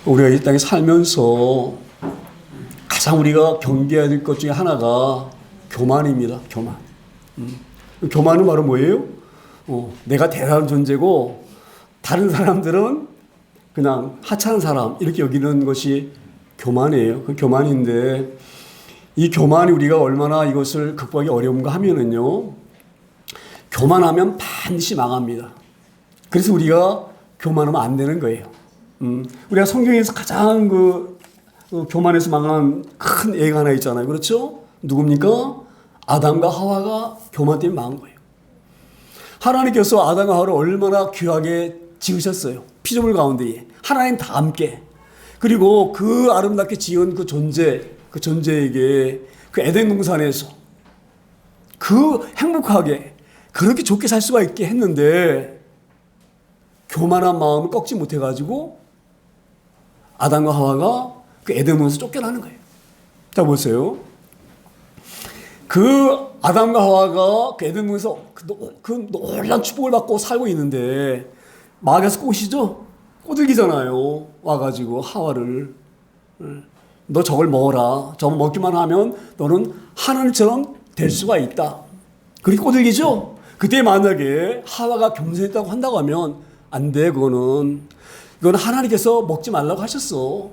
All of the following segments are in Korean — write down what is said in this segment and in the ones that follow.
우리가 이 땅에 살면서 가장 우리가 경계해야 될 것 중에 하나가 교만입니다. 교만. 교만은 바로 뭐예요? 내가 대단한 존재고 다른 사람들은 그냥 하찮은 사람 이렇게 여기는 것이 교만이에요. 그 교만인데 이 교만이 우리가 얼마나 이것을 극복하기 어려운가 하면은요. 교만하면 반드시 망합니다. 그래서 우리가 교만하면 안 되는 거예요. 우리가 성경에서 가장 교만에서 망한 큰 예가 하나 있잖아요. 그렇죠? 누굽니까? 아담과 하와가 교만 때문에 망한 거예요. 하나님께서 아담과 하와를 얼마나 귀하게 지으셨어요. 피조물 가운데에. 하나님 다 함께. 그리고 그 아름답게 지은 그 존재에게 그 에덴 동산에서 그 행복하게 그렇게 좋게 살 수가 있게 했는데 교만한 마음을 꺾지 못해가지고 아담과 하와가 그 에덴 동산에서 쫓겨나는 거예요. 자, 보세요. 그 아담과 하와가 그 에덴 동산에서 그 놀라운 축복을 받고 살고 있는데 마귀에서 꼬시죠? 꼬들기잖아요. 와가지고 하와를 너 저걸 먹어라. 저거 먹기만 하면 너는 하나님처럼 될 수가 있다. 그렇게 꼬들기죠? 그때 만약에 하와가 겸손했다고 한다고 하면 안 돼. 그건 하나님께서 먹지 말라고 하셨어.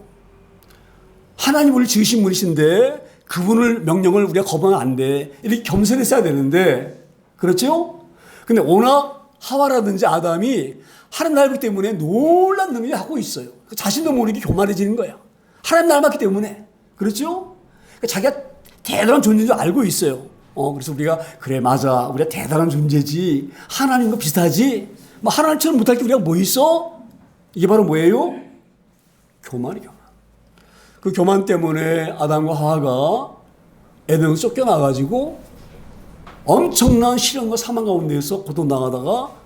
하나님 우리를 지으신 분이신데 그분을 명령을 우리가 거부하면 안 돼. 이렇게 겸손했어야 되는데 그렇죠? 근데 워낙 하와라든지 아담이 하나님 닮았기 때문에 놀란 능력을 하고 있어요. 자신도 모르게 교만해지는 거야. 하나님 닮았기 때문에. 그렇죠? 자기가 대단한 존재인 줄 알고 있어요. 그래서 우리가 그래 맞아. 우리가 대단한 존재지. 하나님과 비슷하지. 뭐 하나님처럼 못할 게 우리가 뭐 있어? 이게 바로 뭐예요? 교만. 그 교만 때문에 아담과 하와가 에덴에서 쫓겨나가지고 엄청난 시련과 사망 가운데에서 고통당하다가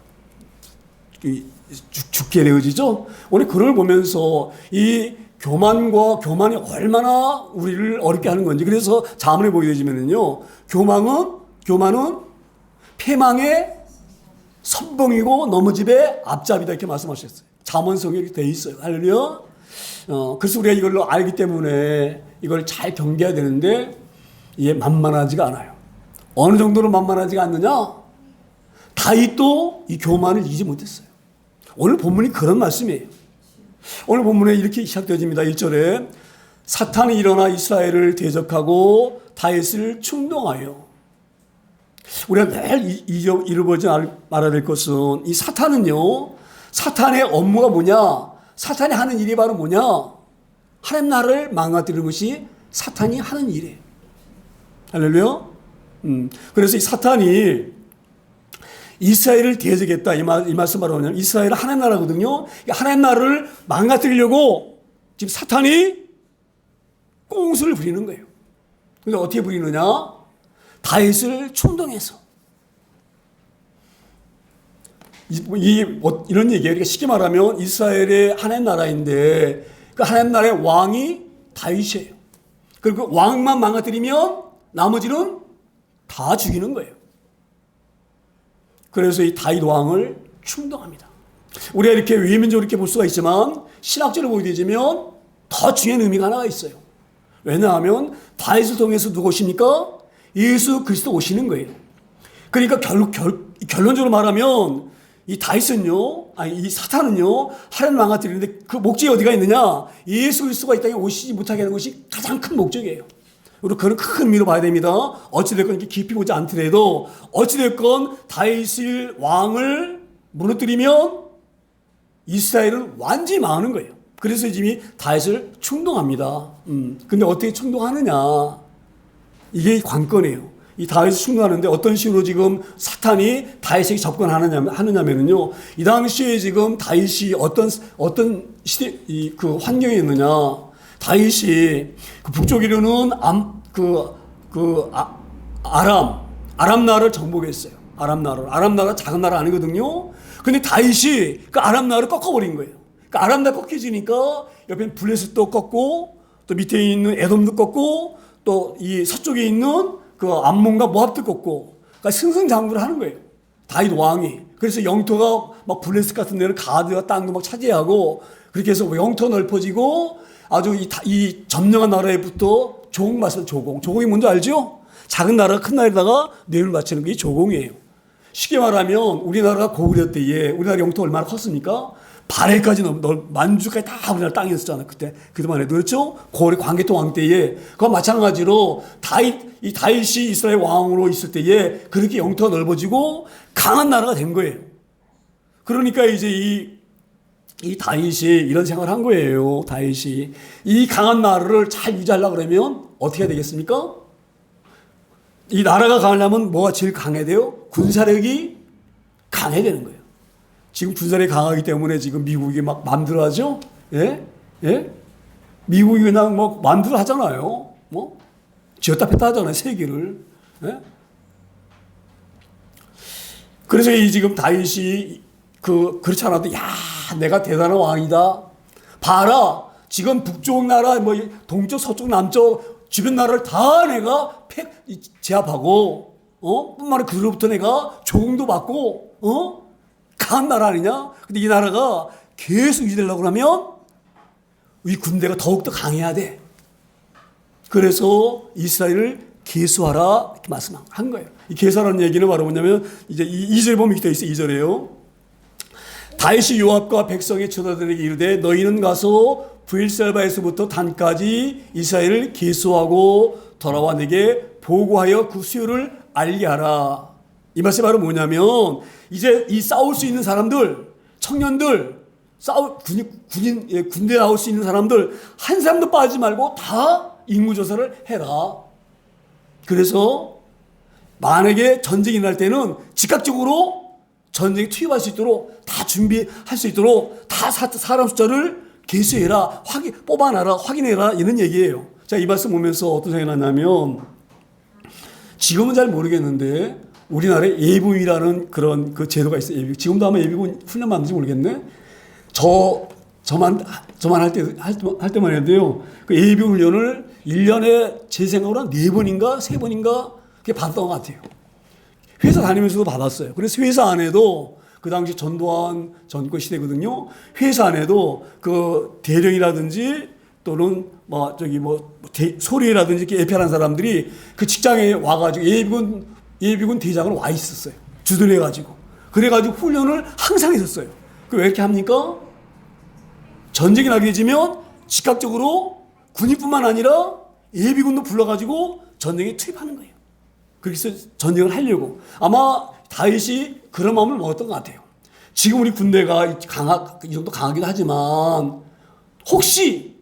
죽게 되어지죠. 오늘 그걸 보면서 이 교만이 얼마나 우리를 어렵게 하는 건지. 그래서 자문에 보게 되면은요, 교만은 패망의 선봉이고 넘어집의 앞잡이다 이렇게 말씀하셨어요. 잠언성에 이렇게 돼 있어요. 할렐루야. 그래서 우리가 이걸로 알기 때문에 이걸 잘 경계해야 되는데 이게 만만하지가 않아요. 어느 정도로 만만하지가 않느냐? 다윗도 이 교만을 이기지 못했어요. 오늘 본문이 그런 말씀이에요. 오늘 본문에 이렇게 시작되어집니다. 1절에 사탄이 일어나 이스라엘을 대적하고 다윗을 충동하여. 우리가 늘 잃어버리지 말아야 될 것은 이 사탄은요. 사탄의 업무가 뭐냐? 사탄이 하는 일이 바로 뭐냐? 하나님 나라를 망가뜨리는 것이 사탄이 하는 일이에요. 할렐루야. 그래서 이 사탄이 이스라엘을 대적했다. 이 말씀 바로 뭐냐면 이스라엘은 하나님 나라거든요. 하나님 나라를 망가뜨리려고 지금 사탄이 꽁수를 부리는 거예요. 근데 어떻게 부리느냐? 다윗을 충동해서. 이런 얘기예요. 그러니까 쉽게 말하면 이스라엘의 하나님 나라인데 그 하나님 나라의 왕이 다윗이에요. 그리고 그 왕만 망가뜨리면 나머지는 다 죽이는 거예요. 그래서 이 다윗 왕을 충동합니다. 우리가 이렇게 외면적으로 이렇게 볼 수가 있지만 신학적으로 보게 되면 더 중요한 의미가 하나가 있어요. 왜냐하면 다윗을 통해서 누가 오십니까? 예수 그리스도 오시는 거예요. 그러니까 결론적으로 말하면 이 사탄은요, 하나님 망가뜨리는데 그 목적이 어디가 있느냐? 예수 그리스도가 이 땅에 오시지 못하게 하는 것이 가장 큰 목적이에요. 우리 그런 큰 의미로 봐야 됩니다. 어찌됐건 이렇게 깊이 보지 않더라도 어찌됐건 다윗의 왕을 무너뜨리면 이스라엘은 완전히 망하는 거예요. 그래서 지금 다윗을 충동합니다. 근데 어떻게 충동하느냐? 이게 관건이에요. 이 다윗을 충동하는데 어떤 식으로 지금 사탄이 다윗에게 접근하느냐면요. 이 당시에 지금 다윗이 어떤 시대, 그 환경에 있느냐. 다윗이 그 북쪽이로는 아람 나라를 정복했어요. 아람 나라 작은 나라 아니거든요. 근데 다윗이 그 아람 나라를 꺾어버린 거예요. 그 아람 나라 꺾여지니까 옆에 블레셋도 꺾고 또 밑에 있는 에돔도 꺾고 또 이 서쪽에 있는 그 암몬과 모압도 꺾고 그러니까 승승장구를 하는 거예요. 다윗 왕이. 그래서 영토가 막 블레셋 같은 데는 가드와 땅도 막 차지하고 그렇게 해서 영토 넓어지고 아주 이 점령한 나라에부터 조공 맞선 조공이 뭔지 알죠? 작은 나라가 큰 나라에다가 뇌를 바치는 게 조공이에요. 쉽게 말하면 우리나라가 고구려 때에 우리나라 영토 얼마나 컸습니까? 발해까지 만주까지 다 우리나라 땅이었잖아요. 그때만 해도 그렇죠? 고려 광개토 왕 때에 그와 마찬가지로 다윗이 이스라엘 왕으로 있을 때에 그렇게 영토가 넓어지고 강한 나라가 된 거예요. 그러니까 이제 이 다윗이 이런 생각을 한 거예요. 다윗이 이 강한 나라를 잘 유지하려고 그러면 어떻게 해야 되겠습니까? 이 나라가 강하려면 뭐가 제일 강해야 돼요? 군사력이 강해야 되는 거예요. 지금 군사력이 강하기 때문에 지금 미국이 막 맘대로 하죠? 예? 예? 미국이 그냥 뭐 맘대로 하잖아요. 뭐? 쥐었다 뺐다 하잖아요. 세계를. 예? 그래서 이 지금 다윗이 그렇지 않아도 야, 내가 대단한 왕이다. 봐라. 지금 북쪽 나라, 뭐 동쪽, 서쪽, 남쪽 주변 나라를 다 내가 제압하고, 뿐만 아니라 그로부터 내가 조공도 받고, 강한 나라 아니냐? 근데 이 나라가 계속 유지되려고 하면 이 군대가 더욱더 강해야 돼. 그래서 이스라엘을 계수하라 이렇게 말씀한 거예요. 이 계수하라는 얘기는 바로 뭐냐면 이제 2절 보면 이렇게 되어 있어요. 2절에요. 다윗이 요압과 백성의 처자들에게 이르되 너희는 가서 브엘셀바에서부터 단까지 이스라엘을 계수하고 돌아와 내게 보고하여 그 수요를 알게 하라. 이 말씀이 바로 뭐냐면 이제 이 싸울 수 있는 사람들, 청년들, 군대에 나올 수 있는 사람들 한 사람도 빠지지 말고 다 인구조사를 해라. 그래서 만약에 전쟁이 날 때는 즉각적으로 전쟁에 투입할 수 있도록 다 준비할 수 있도록 다 사람 숫자를 계수해라, 뽑아놔라, 확인해라 이런 얘기예요. 자, 이 말씀 보면서 어떤 생각이 났냐면 지금은 잘 모르겠는데 우리나라에 예비군이라는 그런 그 제도가 있어요. 예비군. 지금도 아마 예비군 훈련 받는지 모르겠네. 저만 할 때만 해도요. 그 예비군 훈련을 1년에 제 생각으로 한 4번인가 3번인가 그렇게 받았던 것 같아요. 회사 다니면서도 받았어요. 그래서 회사 안에도 그 당시 전두환 정권 시대거든요. 회사 안에도 그 대령이라든지 또는 소리라든지 이렇게 예편한 사람들이 그 직장에 와가지고 예비군 대장으로 와 있었어요. 주둔해가지고. 그래가지고 훈련을 항상 했었어요. 그 왜 이렇게 합니까? 전쟁이 나게 되면 즉각적으로 군인뿐만 아니라 예비군도 불러가지고 전쟁에 투입하는 거예요. 그래서 전쟁을 하려고. 아마 다윗이 그런 마음을 먹었던 것 같아요. 지금 우리 군대가 이 정도 강하기도 하지만 혹시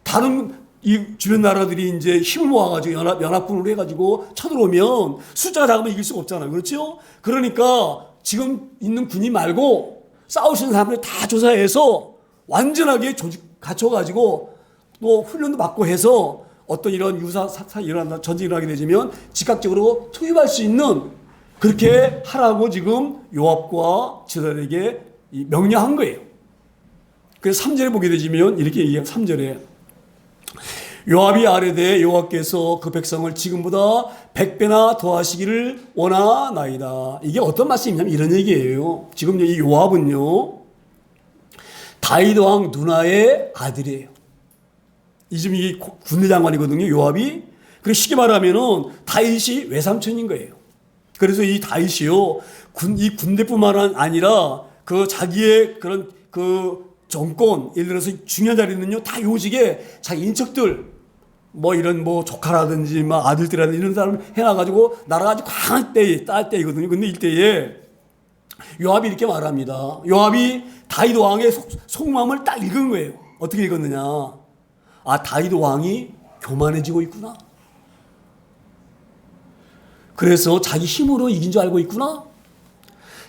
다른 이 주변 나라들이 이제 힘을 모아가지고 연합군으로 해가지고 쳐들어오면 숫자가 작으면 이길 수가 없잖아요. 그렇죠? 그러니까 지금 있는 군인 말고 싸우시는 사람들 다 조사해서 완전하게 갖춰가지고 또 훈련도 받고 해서 어떤 이런 사건이 일어난다, 전쟁이 일어나게 되면 즉각적으로 투입할 수 있는 그렇게 하라고 지금 요압과 지도자에게 명령한 거예요. 그래서 3절에 보게 되면 이렇게 얘기해요. 3절에 요압이 아뢰되 여호와께서 그 백성을 지금보다 100배나 더하시기를 원하나이다. 이게 어떤 말씀이냐면 이런 얘기예요. 지금 이 요압은요 다윗 왕 누나의 아들이에요. 지금 이 군대 장관이거든요. 요압이. 그리고 쉽게 말하면은 다윗이 외삼촌인 거예요. 그래서 이 다윗이요 이 군대뿐만 아니라 그 자기의 그런 그 정권, 예를 들어서 중요한 자리는요 다 요직에 자기 인척들 이런 조카라든지 아들들이라든지 이런 사람 해놔가지고 나라가 아주 강한 때에 딸 때이거든요. 근데 이때에 요압이 이렇게 말합니다. 요압이 다윗 왕의 속마음을 딱 읽은 거예요. 어떻게 읽었느냐? 아, 다윗 왕이 교만해지고 있구나. 그래서 자기 힘으로 이긴 줄 알고 있구나.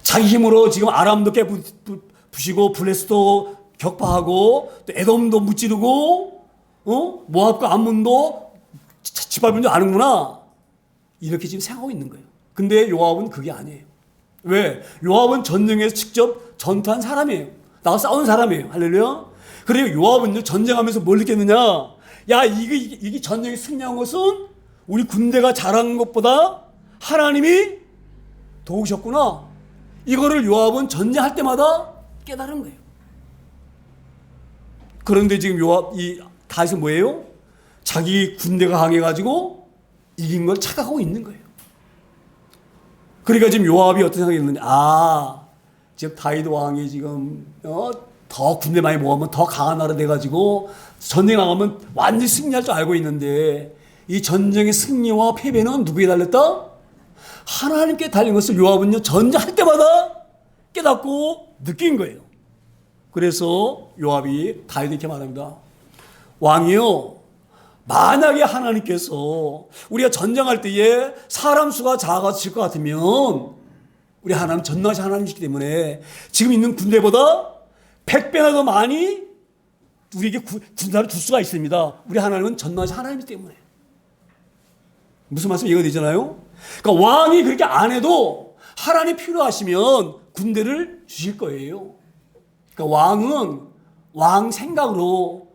자기 힘으로 지금 아람도 깨부시고 블레스도 격파하고 또 에돔도 무찌르고 모압과 암몬도 짓밟은 줄 아는구나. 이렇게 지금 생각하고 있는 거예요. 근데 요압은 그게 아니에요. 왜? 요압은 전쟁에서 직접 전투한 사람이에요. 나가 싸운 사람이에요. 할렐루야. 그리고 요압은요 전쟁하면서 뭘 느꼈느냐? 야, 이게 전쟁에 승리한 것은 우리 군대가 잘한 것보다 하나님이 도우셨구나. 이거를 요압은 전쟁할 때마다 깨달은 거예요. 그런데 지금 요압 이 다윗은 뭐예요? 자기 군대가 강해가지고 이긴 걸 착각하고 있는 거예요. 그러니까 지금 요압이 어떤 생각이 드느냐? 지금 다윗 왕이 지금 더 군대 많이 모으면 더 강한 나라 돼가지고 전쟁 나가면 완전히 승리할 줄 알고 있는데 이 전쟁의 승리와 패배는 누구에 달렸다? 하나님께 달린 것을 요압은요 전쟁할 때마다 깨닫고 느낀 거예요. 그래서 요압이 다윗에게 말합니다. 왕이요, 만약에 하나님께서 우리가 전쟁할 때에 사람 수가 작아질 것 같으면 우리 하나님 전능하신 하나님이시기 때문에 지금 있는 군대보다 100배나 더 많이 우리에게 군사를 줄 수가 있습니다. 우리 하나님은 전능하신 하나님이기 때문에. 무슨 말씀 이해가 되잖아요? 그러니까 왕이 그렇게 안 해도 하나님 필요하시면 군대를 주실 거예요. 그러니까 왕은 왕 생각으로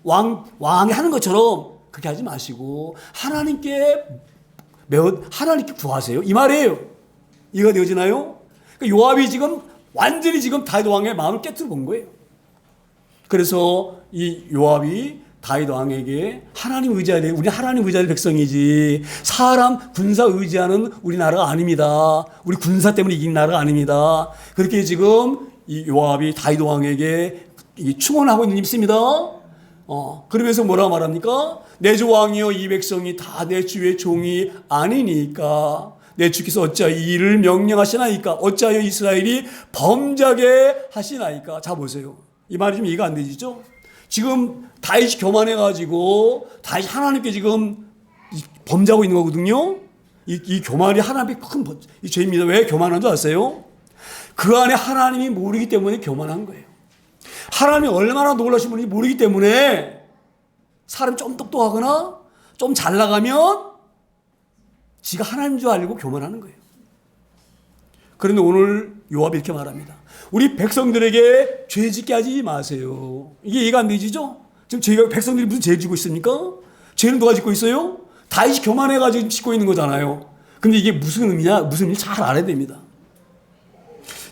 왕이 하는 것처럼 그렇게 하지 마시고 하나님께 구하세요. 이 말이에요. 이해가 되어지나요? 그러니까 요압이 지금 완전히 지금 다윗 왕의 마음을 깨뜨려 본 거예요. 그래서 이 요압이 다윗 왕에게 하나님 의지해야 돼. 우리 하나님 의지할 백성이지 사람 군사 의지하는 우리 나라가 아닙니다. 우리 군사 때문에 이긴 나라가 아닙니다. 그렇게 지금 이 요압이 다윗 왕에게 충원하고 있는 있습니다. 그러면서 뭐라고 말합니까? 내 주 왕이여 이 백성이 다 내 주의 종이 아니니까 내 주께서 어찌하여 이 일을 명령하시나이까? 어찌하여 이스라엘이 범죄하게 하시나이까? 자 보세요. 이 말이 좀 이해가 안 되시죠? 지금 다윗이 교만해가지고 다윗이 하나님께 지금 범죄하고 있는 거거든요. 이 교만이 하나님의 큰 죄입니다. 왜 교만한 줄 아세요? 그 안에 하나님이 모르기 때문에 교만한 거예요. 하나님이 얼마나 놀라신 분인지 모르기 때문에 사람이 좀 똑똑하거나 좀 잘 나가면 지가 하나님인 줄 알고 교만하는 거예요. 그런데 오늘 요압이 이렇게 말합니다. 우리 백성들에게 죄 짓게 하지 마세요. 이게 이해가 안 되시죠? 지금 저희가 백성들이 무슨 죄 지고 있습니까? 죄는 누가 짓고 있어요? 다윗이 교만해가지고 짓고 있는 거잖아요. 근데 이게 무슨 의미냐? 무슨 의미인지 잘 알아야 됩니다.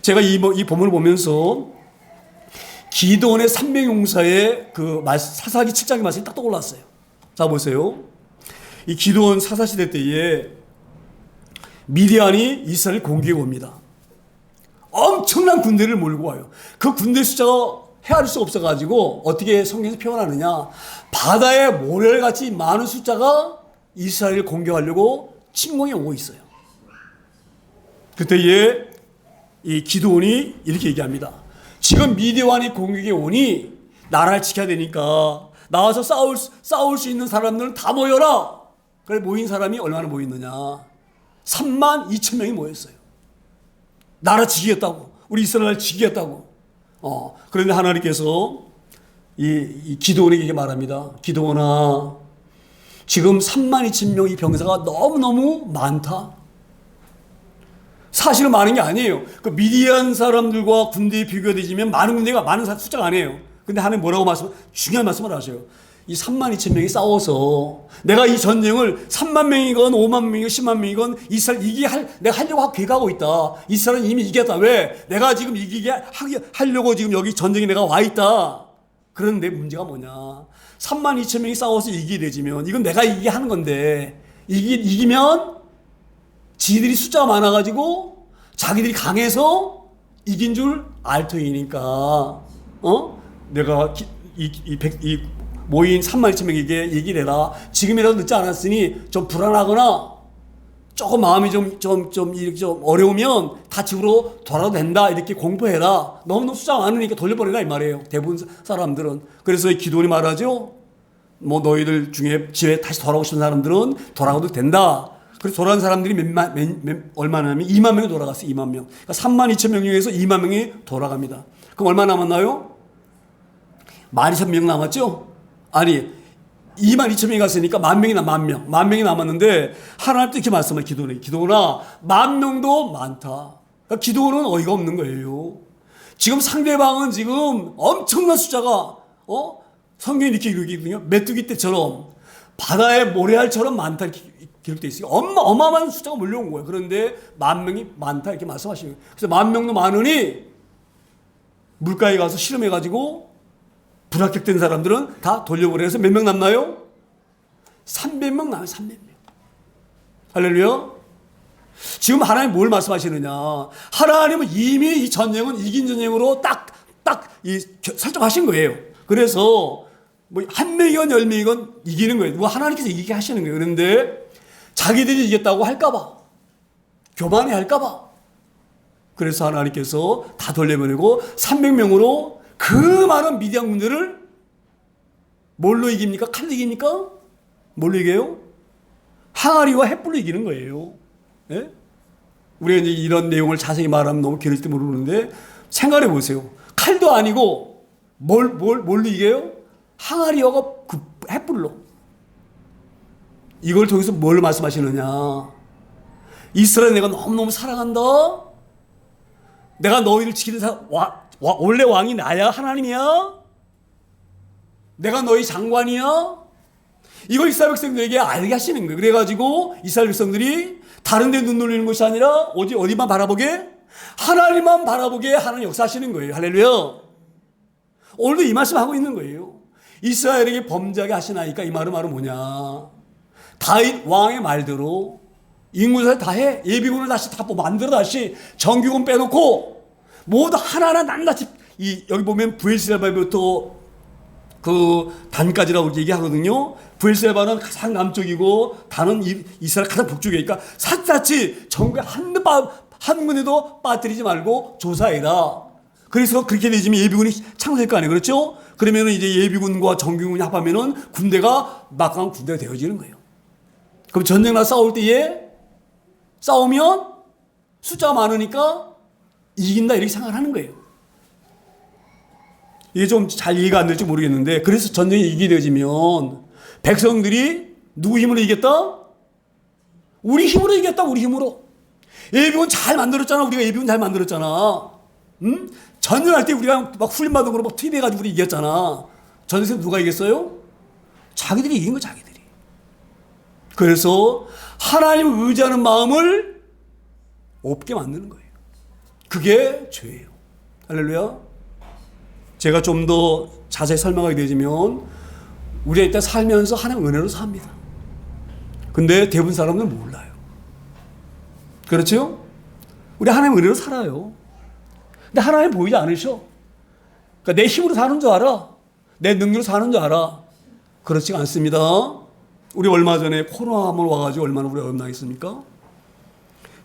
제가 이 본문을 보면서 기드온의 300용사의 그 사사기 7장의 말씀이 딱 떠올랐어요. 자 보세요. 이 기드온 사사시대 때에 미디안이 이스라엘 공격해 옵니다. 엄청난 군대를 몰고 와요. 그 군대 숫자가 헤아릴 수가 없어가지고 어떻게 성경에서 표현하느냐. 바다에 모래같이 많은 숫자가 이스라엘을 공격하려고 침공해 오고 있어요. 그때에 이 기드온이 이렇게 얘기합니다. 지금 미디안이 공격해 오니 나라를 지켜야 되니까 나와서 싸울 수 있는 사람들은 다 모여라. 그래 모인 사람이 얼마나 모였느냐. 32,000명이 모였어요. 나라 지키겠다고. 우리 이스라엘 지키겠다고. 그런데 하나님께서 이 기드온에게 말합니다. 기드온아, 지금 32,000명의 병사가 너무너무 많다. 사실은 많은 게 아니에요. 그 미디안 사람들과 군대에 비교되지면 많은 군대가 많은 숫자가 아니에요. 근데 하나님 뭐라고 중요한 말씀을 하셔요. 이 32,000명이 싸워서 내가 이 전쟁을 3만 명이건 5만 명이건 10만 명이건 이스라엘 내가 하려고 계획하고 있다. 이스라엘은 이미 이겼다. 왜? 내가 지금 이기게 하려고 지금 여기 전쟁에 내가 와 있다. 그런데 문제가 뭐냐. 32,000명이 싸워서 이기게 되지면 이건 내가 이기게 하는 건데 이기면 지들이 숫자가 많아가지고 자기들이 강해서 이긴 줄 알 터이니까 내가 이 모인 32,000명에게 얘기를 해라. 지금이라도 늦지 않았으니 좀 불안하거나 조금 마음이 좀 어려우면 다 집으로 돌아도 된다. 이렇게 공포해라. 너무 숫자가 많으니까 돌려보내라 이 말이에요. 대부분 사람들은. 그래서 이 기도원이 말하죠. 뭐 너희들 중에 집에 다시 돌아오고 싶은 사람들은 돌아가도 된다. 그래서 돌아간 사람들이 얼마냐면 2만 명이 돌아갔어요. 2만 명. 그러니까 32,000명 중에서 2만 명이 돌아갑니다. 그럼 얼마 남았나요? 12,000명 남았죠? 아니 22,000명이 갔으니까 만 명이 남았는데 하나님도 이렇게 말씀을 기도원아 10,000명도 많다. 그러니까 기도원은 어이가 없는 거예요. 지금 상대방은 지금 엄청난 숫자가 성경이 이렇게 기록이거든요. 메뚜기 떼처럼 바다에 모래알처럼 많다 이렇게 기록되어 있어요. 어마어마한 숫자가 몰려온 거예요. 그런데 10,000명이 많다 이렇게 말씀하시는 거예요. 그래서 10,000명도 많으니 물가에 가서 실험해가지고 불합격된 사람들은 다 돌려보내서 몇 명 남나요? 300명 남아요. 300명. 할렐루야. 지금 하나님 뭘 말씀하시느냐? 하나님은 이미 이 전쟁은 이긴 전쟁으로 딱 설정하신 거예요. 그래서 뭐 한 명이건 10명이건 이기는 거예요. 뭐 하나님께서 이기게 하시는 거예요. 그런데 자기들이 이겼다고 할까봐, 교만해 할까봐, 그래서 하나님께서 다 돌려보내고 300명으로 그 많은 미디안 군대를 뭘로 이깁니까? 칼로 이깁니까? 뭘로 이겨요? 항아리와 횃불로 이기는 거예요. 예? 우리가 이제 이런 내용을 자세히 말하면 너무 길을지 모르는데 생각해 보세요. 칼도 아니고 뭘로 이겨요? 항아리와 그 횃불로. 이걸 통해서 뭘 말씀하시느냐? 이스라엘 내가 너무너무 사랑한다. 내가 너희를 지키는 원래 왕이 나야? 하나님이야? 내가 너희 장관이야? 이걸 이스라엘 백성들에게 알게 하시는 거예요. 그래가지고 이스라엘 백성들이 다른 데 눈 돌리는 것이 아니라 어디만 바라보게? 하나님만 바라보게 하는 역사하시는 거예요. 할렐루야. 오늘도 이 말씀 하고 있는 거예요. 이스라엘에게 범죄하게 하시나이까 이 말은 뭐냐? 다윗 왕의 말대로 인구사를 다 해. 예비군을 다시 다 만들어 다시 정규군 빼놓고 모두 하나하나 낱낱이 여기 보면 브엘세바부터 그 단까지라고 얘기하거든요. 브엘세바는 가장 남쪽이고 단은 이스라엘 가장 북쪽이니까 샅샅이 전국에 한 군데도 빠뜨리지 말고 조사해라. 그래서 그렇게 되지면 예비군이 창설될 거 아니에요. 그렇죠? 그러면 이제 예비군과 정규군이 합하면은 군대가 막강한 군대가 되어지는 거예요. 그럼 전쟁 나 싸울 때에 싸우면 숫자가 많으니까 이긴다 이렇게 생각하는 거예요. 이게 좀 잘 이해가 안 될지 모르겠는데, 그래서 전쟁이 이기게 되어지면 백성들이 누구 힘으로 이겼다? 우리 힘으로 이겼다. 우리 힘으로. 예비군 잘 만들었잖아. 우리가 예비군 잘 만들었잖아. 응? 전쟁할 때 우리가 막 훈련받은 거로 막 투입해가지고 우리 이겼잖아. 전쟁에서 누가 이겼어요? 자기들이 이긴 거 자기들이. 그래서 하나님을 의지하는 마음을 없게 만드는 거예요. 그게 죄예요. 할렐루야. 제가 좀 더 자세히 설명하게 되지면 우리가 일단 살면서 하나님 은혜로 삽니다. 근데 대부분 사람들은 몰라요. 그렇죠? 우리 하나님 은혜로 살아요. 근데 하나님 보이지 않으셔. 그러니까 내 힘으로 사는 줄 알아. 내 능력으로 사는 줄 알아. 그렇지가 않습니다. 우리 얼마 전에 코로나 한번 와가지고 얼마나 우리가 어렵나겠습니까?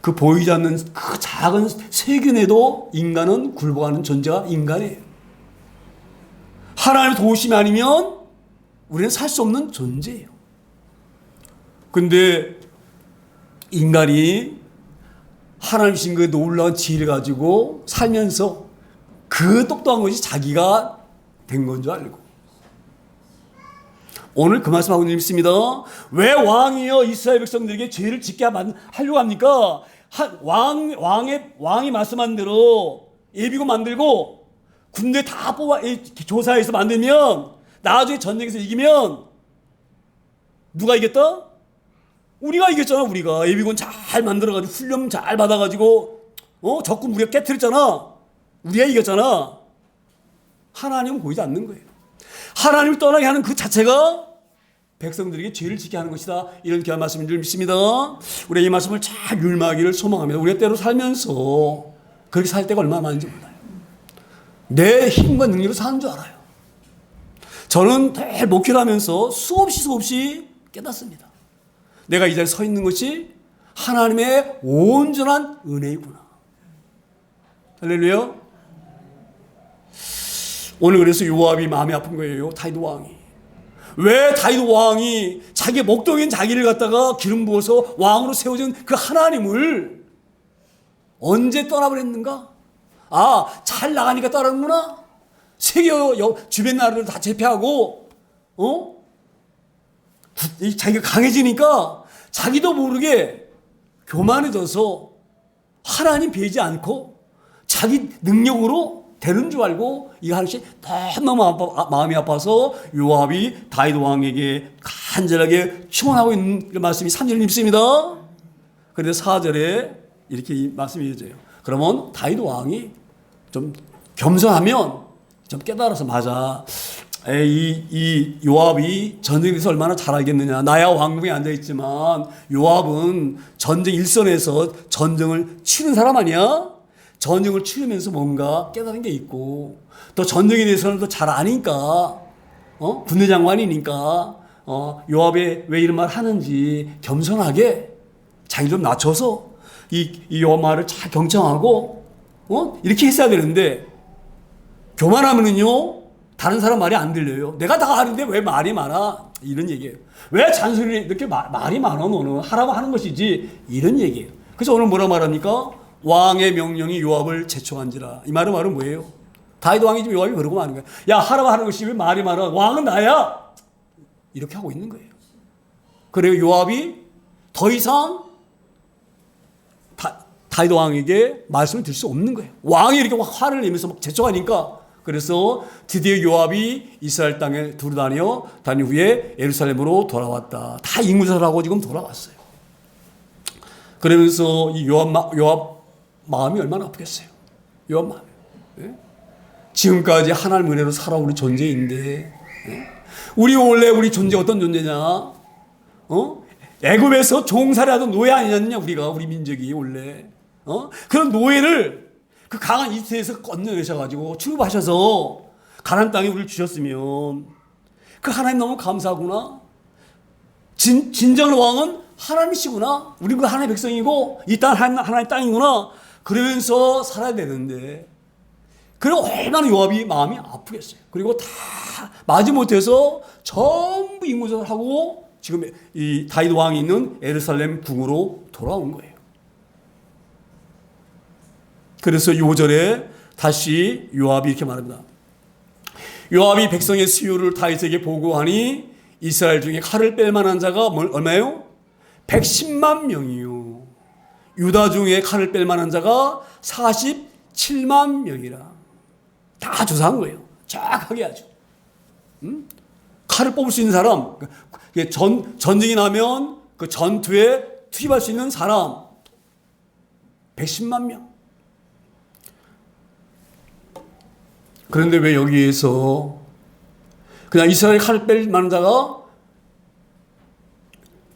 그 보이지 않는 그 작은 세균에도 인간은 굴복하는 존재가 인간이에요. 하나님의 도우심이 아니면 우리는 살 수 없는 존재예요. 근데 인간이 하나님 주신 그 놀라운 지혜를 가지고 살면서 그 똑똑한 것이 자기가 된 건 줄 알고. 오늘 그 말씀하고 있습니다. 왜 왕이여 이스라엘 백성들에게 죄를 짓게 하려고 합니까? 왕이 말씀한 대로 예비군 만들고 군대 다 조사해서 만들면 나중에 전쟁에서 이기면 누가 이겼다? 우리가 이겼잖아. 우리가 예비군 잘 만들어가지고 훈련 잘 받아가지고 적군 우리가 깨트렸잖아. 우리가 이겼잖아. 하나님은 보이지 않는 거예요. 하나님을 떠나게 하는 그 자체가 백성들에게 죄를 짓게 하는 것이다. 이런 귀한 말씀을 늘 믿습니다. 우리가 이 말씀을 잘 율마하기를 소망합니다. 우리가 때로 살면서 그렇게 살 때가 얼마나 많은지 몰라요. 내 힘과 능력으로 사는 줄 알아요. 저는 늘 목회를 하면서 수없이 깨닫습니다. 내가 이 자리에 서 있는 것이 하나님의 온전한 은혜이구나. 할렐루야. 오늘 그래서 요압이 마음이 아픈 거예요. 다윗 왕이. 왜 다윗 왕이 자기 목동인 자기를 갖다가 기름 부어서 왕으로 세워진 그 하나님을 언제 떠나버렸는가? 잘 나가니까 떠나는구나. 세계 주변 나라를 다 제패하고, 자기가 강해지니까 자기도 모르게 교만해져서 하나님 배지 않고 자기 능력으로 되는 줄 알고 이 하나씩 너무 마음이 아파서 요압이 다윗 왕에게 간절하게 충원하고 있는 그 말씀이 3절에 있습니다. 그런데 4절에 이렇게 이 말씀이 이어져요. 그러면 다윗 왕이 좀 겸손하면 좀 깨달아서 맞아. 이 요압이 전쟁에 대해서 얼마나 잘 알겠느냐. 나야 왕궁에 앉아있지만 요압은 전쟁 일선에서 전쟁을 치른 사람 아니야? 전쟁을 치르면서 뭔가 깨달은 게 있고 또 전쟁에 대해서는 더 잘 아니까 군대 장관이니까 요압이 왜 이런 말 하는지 겸손하게 자기 좀 낮춰서 이 요압 말을 잘 경청하고 이렇게 했어야 되는데 교만하면은요 다른 사람 말이 안 들려요. 내가 다 아는데 왜 말이 많아? 이런 얘기예요. 왜 잔소리 이렇게 말이 많아 너는 하라고 하는 것이지 이런 얘기예요. 그래서 오늘 뭐라 말합니까? 왕의 명령이 요압을 제촉한지라. 이 말은 뭐예요? 다윗 왕이 지금 요압이 그러고 하는 거예요. 야 하라고 하는 것이 왜 말이 많아? 왕은 나야. 이렇게 하고 있는 거예요. 그래요 요압이 더 이상 다윗 왕에게 말씀을 드릴 수 없는 거예요. 왕이 이렇게 화를 내면서 막 제촉하니까 그래서 드디어 요압이 이스라엘 땅에 두루다녀 다닌 후에 예루살렘으로 돌아왔다. 다 인구설하고 지금 돌아왔어요. 그러면서 이 요압 마음이 얼마나 아프겠어요. 요압 마음이. 예? 지금까지 하나님 은혜로 살아오는 존재인데 예? 우리 존재 어떤 존재냐? 애굽에서 종살이하던 노예 아니었냐 우리가 우리 민족이 원래 그런 노예를 그 강한 이태에서 건져내셔가지고 출입하셔서 가나안 땅에 우리를 주셨으면 그 하나님 너무 감사하구나. 진정한 왕은 하나님이시구나. 우리는 그 하나님의 백성이고 이 땅 하나님의 땅이구나. 그러면서 살아야 되는데 그리고 얼마나 요압이 마음이 아프겠어요. 그리고 다 마지못해서 전부 인구전하고 지금 이 다윗 왕이 있는 예루살렘 궁으로 돌아온 거예요. 그래서 요절에 다시 요압이 이렇게 말합니다. 요압이 백성의 수요를 다윗에게 보고하니 이스라엘 중에 칼을 뺄 만한 자가 얼마예요? 110만 명이요. 유다 중에 칼을 뺄 만한 자가 47만 명이라. 다 조사한 거예요. 정확하게 아주. 칼을 뽑을 수 있는 사람, 전쟁이 나면 그 전투에 투입할 수 있는 사람 110만 명. 그런데 왜 여기에서 그냥 이스라엘 칼을 뺄 만한 자가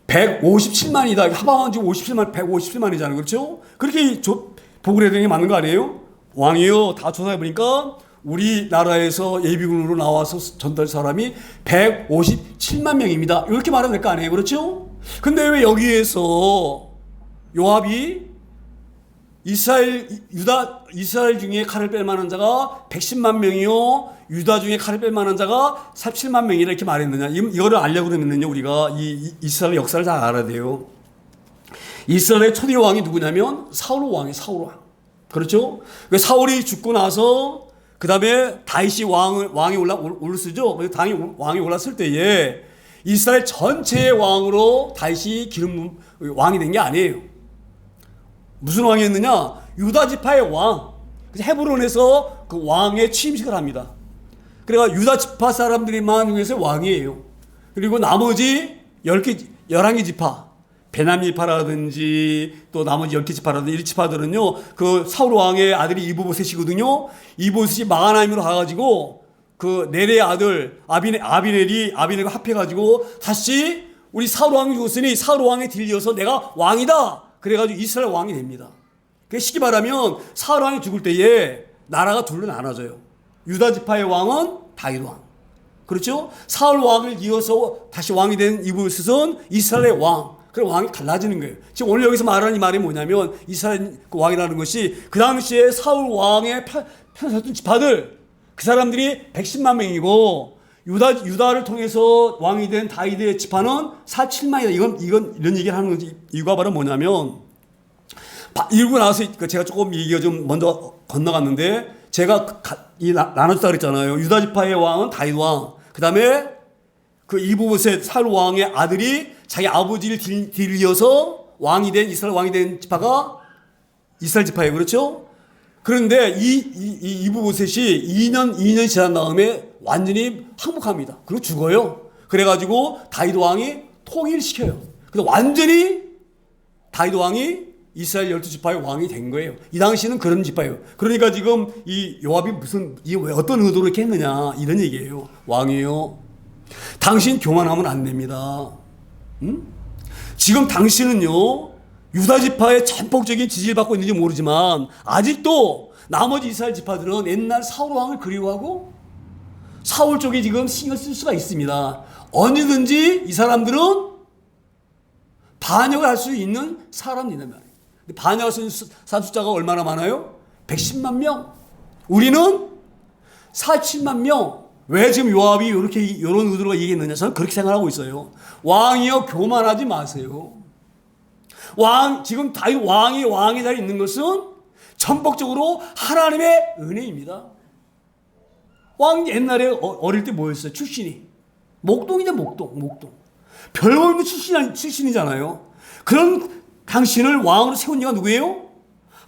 157만이다. 하방은 지금 57만, 157만이잖아요. 그렇죠? 그렇게 보고를 해야 되는 게 맞는 거 아니에요? 왕이요. 다 조사해보니까 우리나라에서 예비군으로 나와서 전달 사람이 157만 명입니다. 이렇게 말하면 될 거 아니에요. 그렇죠? 근데 왜 여기에서 요압이 이스라엘 중에 칼을 뺄 만한 자가 110만 명이요. 유다 중에 칼을 뺄 만한 자가 47만 명이라 이렇게 말했느냐. 이거를 알려고 그러면요. 우리가 이스라엘 역사를 잘 알아야 돼요. 이스라엘의 초대 왕이 누구냐면 사울 왕이에요. 사울 왕. 그렇죠? 사울이 죽고 나서 그 다음에 다윗이 왕이 올랐죠. 왕이 올랐을 때에 이스라엘 전체의 왕으로 다윗이 왕이 된 게 아니에요. 무슨 왕이었느냐? 유다 지파의 왕. 그래서 헤브론에서 그 왕의 취임식을 합니다. 그래가 유다 지파 사람들만 중에서 왕이에요. 그리고 나머지 11개 지파, 베냐민 지파라든지 또 나머지 10개 지파라든지 이 지파들은요, 그 사울 왕의 아들이 이브보셋이거든요. 이브보셋이 마하나임으로 가가지고 그 네레의 아들 아비넬과 합해가지고 다시 우리 사울 왕이 죽었으니 사울 왕에 들려서 내가 왕이다. 그래가지고 이스라엘 왕이 됩니다. 그 쉽게 말하면 사울 왕이 죽을 때에 나라가 둘로 나눠져요. 유다 지파의 왕은 다윗 왕. 그렇죠? 사울 왕을 이어서 다시 왕이 된 이브보셋은 이스라엘의 왕. 그럼 왕이 갈라지는 거예요. 지금 오늘 여기서 말하는 이 말이 뭐냐면 이스라엘 그 왕이라는 것이 그 당시에 사울 왕의 편섰던 지파들 그 사람들이 110만 명이고 유다를 통해서 왕이 된 다윗의 지파는 47만이다. 이건 이런 얘기를 하는 거지. 이유가 바로 뭐냐면 이러고 나서 제가 조금 얘기가 좀 먼저 건너갔는데 제가 나눠줬다 그랬잖아요. 유다 지파의 왕은 다윗 왕. 그 다음에 그 이브보셋 사울 왕의 아들이 자기 아버지를 뒤이어서 왕이 된 이스라엘 왕이 된 지파가 이스라엘 지파예요. 그렇죠? 그런데 이브보셋이 2년 지난 다음에 완전히 항복합니다. 그리고 죽어요. 그래가지고 다윗 왕이 통일시켜요. 그래서 완전히 다윗 왕이 이스라엘 12지파의 왕이 된 거예요. 이 당시는 그런 지파예요. 그러니까 지금 이 요압이 왜 어떤 의도로 이렇게 했느냐 이런 얘기예요. 왕이요, 당신 교만하면 안 됩니다. 지금 당신은요 유다 지파의 전폭적인 지지를 받고 있는지 모르지만 아직도 나머지 이스라엘 지파들은 옛날 사울 왕을 그리워하고 사울 쪽에 지금 신경 쓸 수가 있습니다. 언제든지 이 사람들은 반역을 할 수 있는 사람이란 말이에요. 반역할 수 있는 사람 숫자가 얼마나 많아요? 110만 명. 우리는 47만 명. 왜 지금 요압이 이런 의도로 얘기했느냐? 저는 그렇게 생각하고 있어요. 왕이여 교만하지 마세요. 지금 다윗 왕이 왕의 자리에 있는 것은 전폭적으로 하나님의 은혜입니다. 왕 옛날에 어릴 때 뭐였어요? 출신이 목동이죠. 목동. 별볼일 출신이잖아요. 그런 당신을 왕으로 세운 이가 누구예요?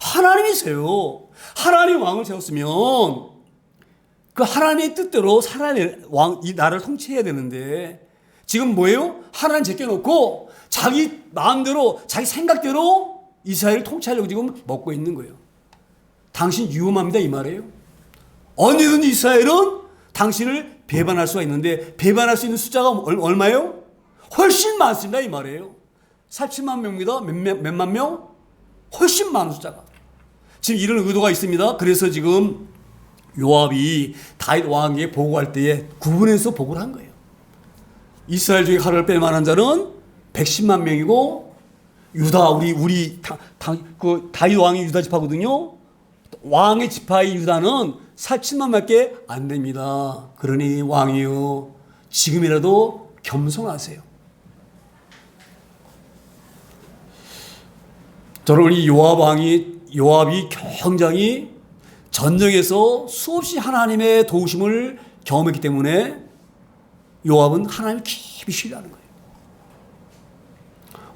하나님이세요. 하나님 왕을 세웠으면 그 하나님의 뜻대로 이 나라를 통치해야 되는데 지금 뭐예요? 하나님 제껴놓고 자기 마음대로 자기 생각대로 이스라엘을 통치하려고 지금 먹고 있는 거예요. 당신 위험합니다 이 말이에요. 언제든지 이스라엘은 당신을 배반할 수가 있는데 배반할 수 있는 숫자가 얼마예요? 훨씬 많습니다 이 말이에요. 47만 명입니다. 몇만 명? 훨씬 많은 숫자가. 지금 이런 의도가 있습니다. 그래서 지금 요압이 다윗 왕에게 보고할 때에 구분해서 보고를 한 거예요. 이스라엘 중에 칼을 뺄 만한 자는 110만 명이고 유다 그 다윗 왕이 유다 지파거든요. 왕의 지파의 유다는 47만밖에 안 됩니다. 그러니 왕이요 지금이라도 겸손하세요. 저는 이 요압이 굉장히 전쟁에서 수없이 하나님의 도우심을 경험했기 때문에 요압은 하나님을 깊이 신뢰하는 거예요.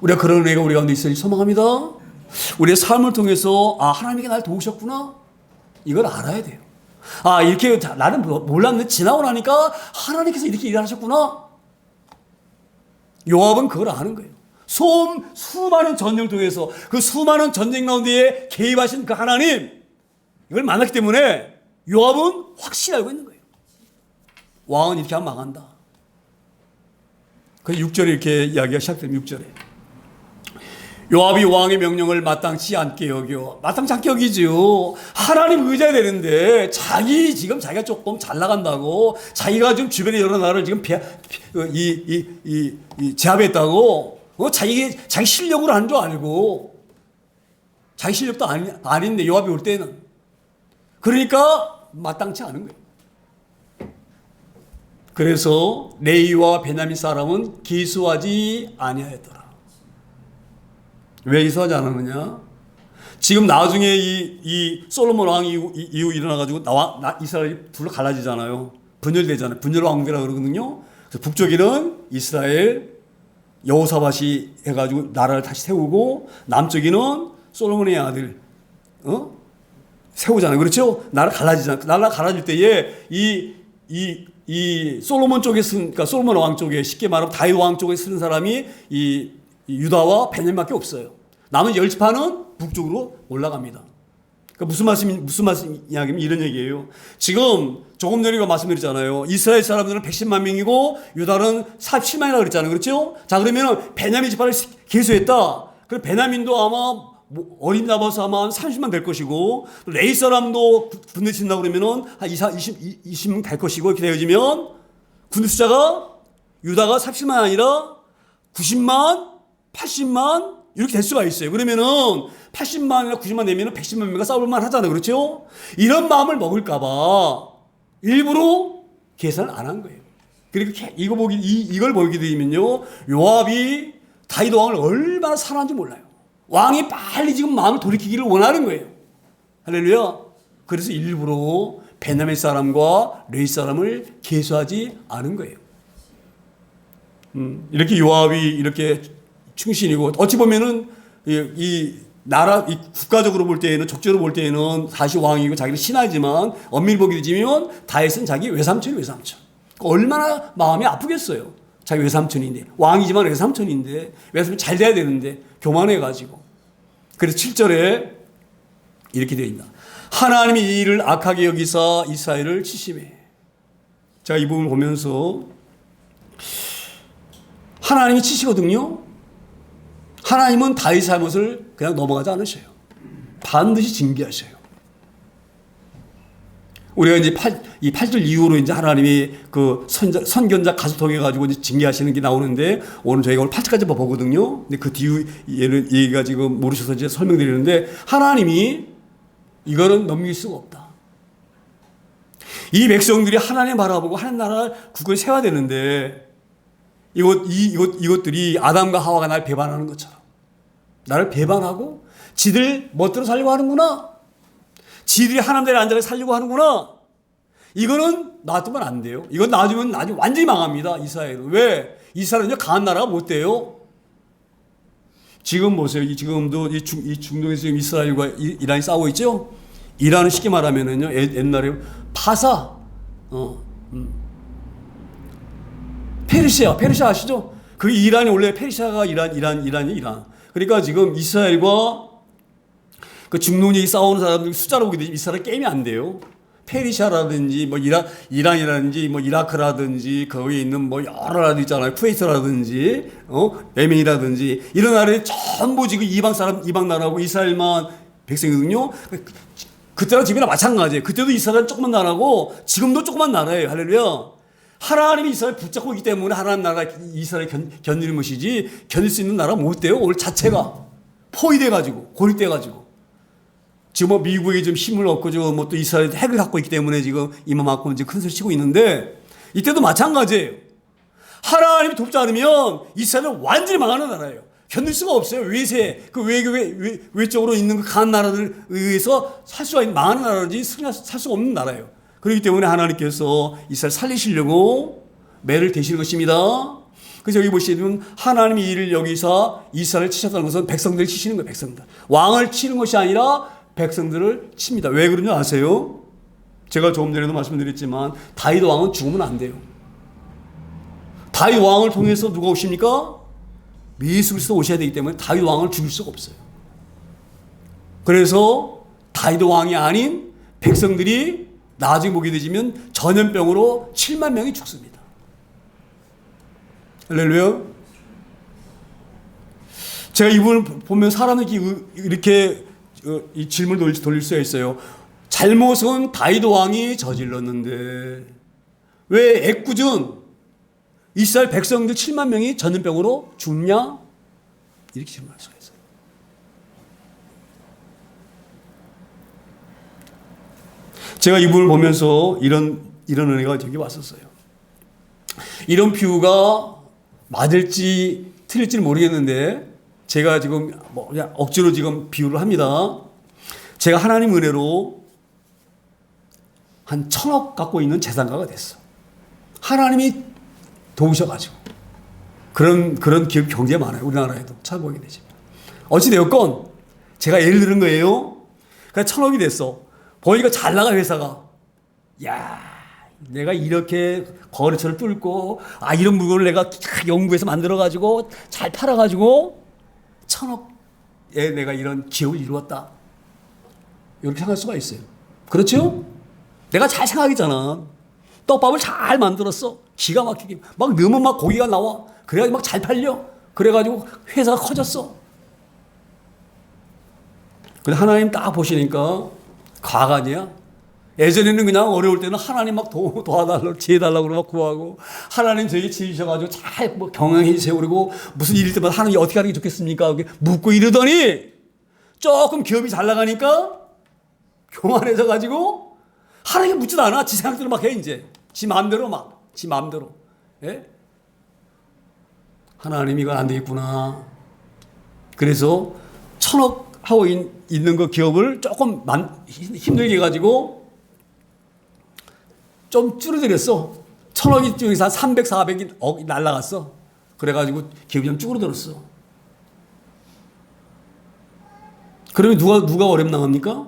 우리가 그런 은혜가 우리 가운데 있으리 소망합니다. 우리의 삶을 통해서 하나님께 날 도우셨구나 이걸 알아야 돼요. 이렇게 나는 몰랐는데 지나고 나니까 하나님께서 이렇게 일하셨구나. 요압은 그걸 아는 거예요. 수많은 전쟁을 통해서 그 수많은 전쟁 가운데에 개입하신 그 하나님 이걸 만났기 때문에 요압은 확실히 알고 있는 거예요. 왕은 이렇게 하면 망한다. 그래서 6절에 이렇게 이야기가 시작됩니다. 6절에 요압이 왕의 명령을 마땅치 않게 여겨. 마땅치 않게 여기죠. 하나님 의지해야 되는데 자기가 조금 잘 나간다고 자기가 지금 주변에 여러 나라를 지금 제압했다고 자기 실력으로 하는 줄 알고 자기 실력도 아닌데 요압이 올 때는 그러니까 마땅치 않은 거예요. 그래서 레위와 베냐민 사람은 기수하지 아니하였더라. 왜 기수하지 않았느냐? 지금 나중에 이 솔로몬 왕 이후 일어나가지고 이스라엘이 둘로 갈라지잖아요. 분열되잖아요. 분열 왕국이라고 그러거든요. 그래서 북쪽에는 이스라엘 여호사밧이 해가지고 나라를 다시 세우고 남쪽에는 솔로몬의 아들 세우잖아요. 그렇죠? 나라 갈라지잖아요. 나라 갈라질 때에 이 솔로몬 쪽에 그러니까 솔로몬 왕 쪽에 쉽게 말하면 다윗 왕 쪽에 쓰는 사람이 이 유다와 베냐민밖에 없어요. 남은 10지파는 북쪽으로 올라갑니다. 그러니까 무슨 말씀 이야기면 이런 얘기예요. 지금 조금 전에 말씀드렸잖아요. 이스라엘 사람들은 110만 명이고 유다는 47만이라고 그랬잖아요. 그렇죠? 자, 그러면 베냐민 지파를 계수했다. 그럼 베냐민도 아마 어린 나봐서 아마 한 30만 될 것이고 레위 사람도 군대 친다고 그러면은 한 20명 될 것이고 이렇게 되어지면 군대 숫자가 유다가 37만 아니라 90만, 80만 이렇게 될 수가 있어요. 그러면은 80만이나 90만 되면은 110만 명과 싸울만 하잖아요. 그렇죠? 이런 마음을 먹을까봐 일부러 계산을 안 한 거예요. 그리고 이걸 보게 되면요. 요압이 다윗 왕을 얼마나 사랑하는지 몰라요. 왕이 빨리 지금 마음을 돌이키기를 원하는 거예요. 할렐루야. 그래서 일부러 베냐민 사람과 레위 사람을 계수하지 않은 거예요. 이렇게 요압이 이렇게 충신이고 어찌 보면은 이 국가적으로 볼 때에는 적절로 볼 때에는 다시 왕이고 자기는 신하지만 엄밀히 보게 되면 다윗은 자기 외삼촌. 얼마나 마음이 아프겠어요. 자기 외삼촌인데 왕이지만 외삼촌인데 외삼촌 잘 돼야 되는데 교만해가지고 그래서 7절에 이렇게 되어 있다. 하나님이 이 일을 악하게 여기사 이스라엘을 치심해. 제가 이 부분을 보면서 하나님이 치시거든요. 하나님은 다윗의 잘못을 그냥 넘어가지 않으셔요. 반드시 징계하셔요. 우리가 이제 8절 이후로 이제 하나님이 그 선견자 가수 통해 가지고 이제 징계하시는 게 나오는데 오늘 저희가 오늘 8절까지 보거든요. 근데 그 뒤에 얘는 얘기가 지금 모르셔서 이제 설명드리는데 하나님이 이거는 넘길 수가 없다. 이 백성들이 하나님 바라보고 하나님 나라를 굳건히 세워야 되는데 이것들이 아담과 하와가 날 배반하는 것처럼 나를 배반하고 지들 멋대로 살려고 하는구나. 지들이 하나님 자리에 앉아서 살려고 하는구나. 이거는 놔두면 안 돼요. 이건 놔두면 나중에 완전히 망합니다. 이스라엘은. 왜? 이스라엘은 강한 나라가 못 돼요. 지금 보세요. 지금도 이 중동에서 지금 이스라엘과 이란이 싸우고 있죠. 이란은 쉽게 말하면은요. 옛날에 파사, 페르시아 아시죠? 그 이란이 원래 페르시아가 이란이. 그러니까 지금 이스라엘과 그 중동이 싸우는 사람들 숫자로 보게 되면 이스라엘 게임이 안 돼요. 페르시아라든지 뭐 이란이라든지 뭐 이라크라든지 거기에 있는 뭐 여러 나라들 있잖아요. 쿠웨이트라든지 예멘이라든지 이런 나라들이 전부 지금 이방 나라고 이스라엘만 백성이거든요. 그때랑 지금이랑 마찬가지예요. 그때도 이스라엘은 조그만 나라고 지금도 조그만 나라예요. 할렐루야. 하나님이 이스라엘 붙잡고 있기 때문에 하나님 나라가 이스라엘 견디는 것이지 견딜 수 있는 나라가 못 돼요. 오늘 자체가 포위돼가지고 고립돼가지고 지금 뭐 미국이 좀 힘을 얻고 지금 뭐 또 이스라엘 핵을 갖고 있기 때문에 지금 이만큼 이제 큰 소리 치고 있는데 이때도 마찬가지예요. 하나님이 돕지 않으면 이스라엘은 완전히 망하는 나라예요. 견딜 수가 없어요. 외세 그 외적으로 있는 그 강한 나라들에 의해서 살 수가 있는 망하는 나라든지 살 수가 없는 나라예요. 그렇기 때문에 하나님께서 이스라엘 살리시려고 매를 대시는 것입니다. 그래서 여기 보시면 하나님이 이를 여기서 이스라엘을 치셨다는 것은 백성들을 치시는 거예요. 백성들. 왕을 치는 것이 아니라 백성들을 칩니다. 왜 그런지 아세요? 제가 조금 전에도 말씀드렸지만 다윗 왕은 죽으면 안 돼요. 다윗 왕을 통해서 누가 오십니까? 예수 그리스도 오셔야 되기 때문에 다윗 왕을 죽일 수가 없어요. 그래서 다윗 왕이 아닌 백성들이 나중에 보게 되면 전염병으로 7만 명이 죽습니다. 할렐루야. 제가 이분을 보면 사람들이 이렇게 이 질문을 돌릴 수가 있어요. 잘못은 다윗 왕이 저질렀는데 왜 애꿎은 이스라엘 백성들 7만 명이 전염병으로 죽냐? 이렇게 질문할 수가 있어요. 제가 이분을 보면서 이런 은혜가 저기 왔었어요. 이런 비유가 맞을지 틀릴지는 모르겠는데 제가 지금 뭐 그냥 억지로 지금 비유를 합니다. 제가 하나님 은혜로 한 1,000억 갖고 있는 재산가가 됐어. 하나님이 도우셔가지고 그런 기업 경제가 많아요. 우리나라에도 찾아보게 되지만 어찌되었건 제가 예를 들은 거예요. 그러니까 1,000억이 됐어. 보니까 잘 나가 회사가. 야, 내가 이렇게 거래처를 뚫고 이런 물건을 내가 연구해서 만들어가지고 잘 팔아가지고 1,000억에 내가 이런 기업을 이루었다. 이렇게 생각할 수가 있어요. 그렇죠? 내가 잘 생각이잖아. 떡밥을 잘 만들었어. 기가 막히게. 막 넣으면 막 고기가 나와. 그래가지고 막 잘 팔려. 그래가지고 회사가 커졌어. 근데 하나님 딱 보시니까 과가 아니야? 예전에는 그냥 어려울 때는 하나님 막 도와달라고 지혜달라고 막 구하고 하나님 저에게 지으셔가지고 잘 뭐 경영해 주세요. 그리고 무슨 일일 때마다 하나님 어떻게 하는 게 좋겠습니까? 이렇게 묻고 이러더니 조금 기업이 잘 나가니까 교만해져 가지고 하나님 묻지도 않아. 지 생각대로 막 해 이제. 지 마음대로 막. 지 마음대로. 예? 하나님 이건 안 되겠구나. 그래서 1,000억 하고 있는 그 기업을 조금 힘들게 해가지고 좀 줄어들였어. 1,000억이 중에서 한 300, 400억 날라갔어. 그래가지고 기업이 좀 줄어들었어. 그러면 누가 어렵 나갑니까?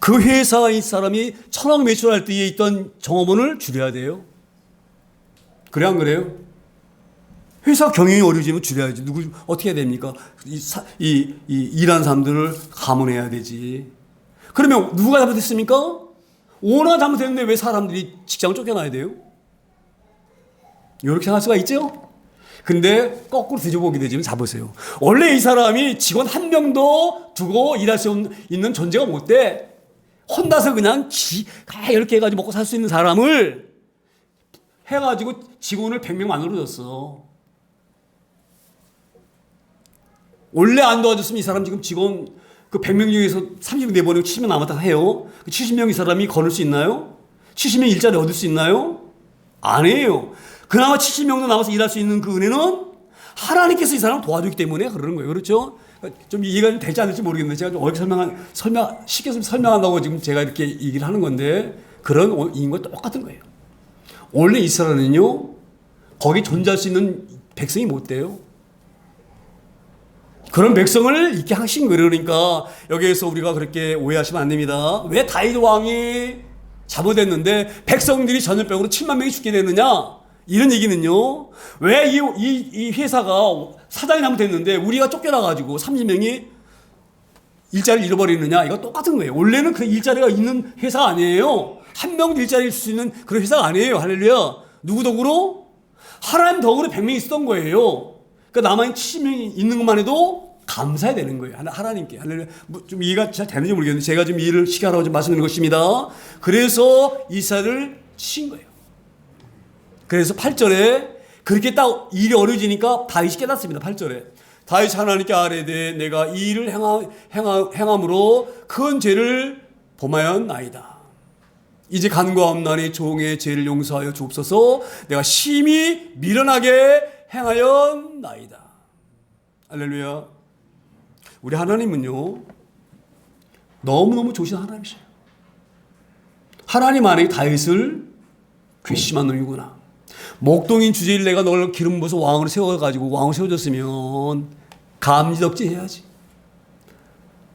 그 회사의 사람이 1,000억 매출할 때에 있던 종업원을 줄여야 돼요. 그래 안 그래요? 회사 경영이 어려워지면 줄여야지. 누구 어떻게 해야 됩니까? 일하는 사람들을 감원해야 되지. 그러면 누가 잘못했습니까? 오너가 잘못했는데 왜 사람들이 직장을 쫓겨나야 돼요? 이렇게 생각할 수가 있죠? 근데 거꾸로 뒤져보게 되지만 잡으세요. 원래 이 사람이 직원 한 명도 두고 일할 수 있는 존재가 못 돼. 혼자서 그냥 이렇게 해가지고 먹고 살 수 있는 사람을 해가지고 직원을 100명 만들어줬어. 원래 안 도와줬으면 이 사람 지금 직원 그 100명 중에서 30명 내보내고 70명 남았다 해요. 70명 이 사람이 거둘 수 있나요? 70명 일자리 얻을 수 있나요? 아니에요. 그나마 70명도 남아서 일할 수 있는 그 은혜는 하나님께서 이 사람을 도와주기 때문에 그러는 거예요. 그렇죠? 좀 이해가 될지 안 될지 모르겠는데 제가 좀 어렵게 쉽게 설명한다고 지금 제가 이렇게 얘기를 하는 건데 그런 인과 똑같은 거예요. 원래 이스라엘은요, 거기 존재할 수 있는 백성이 못 돼요. 그런 백성을 이렇게 하신 거예요. 그러니까 여기에서 우리가 그렇게 오해하시면 안 됩니다. 왜 다윗 왕이 잘못했는데 백성들이 전염병으로 7만 명이 죽게 되느냐? 이런 얘기는요, 왜 이 회사가 사장이 잘못했는데 우리가 쫓겨나가지고 30명이 일자리를 잃어버리느냐? 이거 똑같은 거예요. 원래는 그 일자리가 있는 회사 아니에요. 한 명도 일자리를 줄 수 있는 그런 회사가 아니에요. 할렐루야. 누구 덕으로? 하나님 덕으로 100명이 있었던 거예요. 그러니까 남아있는 70명이 있는 것만 해도 감사해야 되는 거예요. 하나님께. 할렐루야. 좀 이해가 잘 되는지 모르겠는데 제가 좀 이해를 시게 하라고 좀 말씀드리는 것입니다. 그래서 이스라엘을 치신 거예요. 그래서 8절에 그렇게 딱 일이 어려워지니까 다윗이 깨닫습니다. 8절에. 다윗이 하나님께 아뢰되 내가 이 일을 행함으로 큰 죄를 범하였나이다. 이제 간과함나니 종의 죄를 용서하여 주옵소서. 내가 심히 미련하게 행하였나이다. 할렐루야. 우리 하나님은요, 너무너무 좋으신 하나님이셔요. 하나님 안에 다윗을 괘씸한 놈이구나. 목동인 주제일 내가 널 기름 부어서 왕으로 세워가지고 왕으로 세워졌으면 감지덕지 해야지.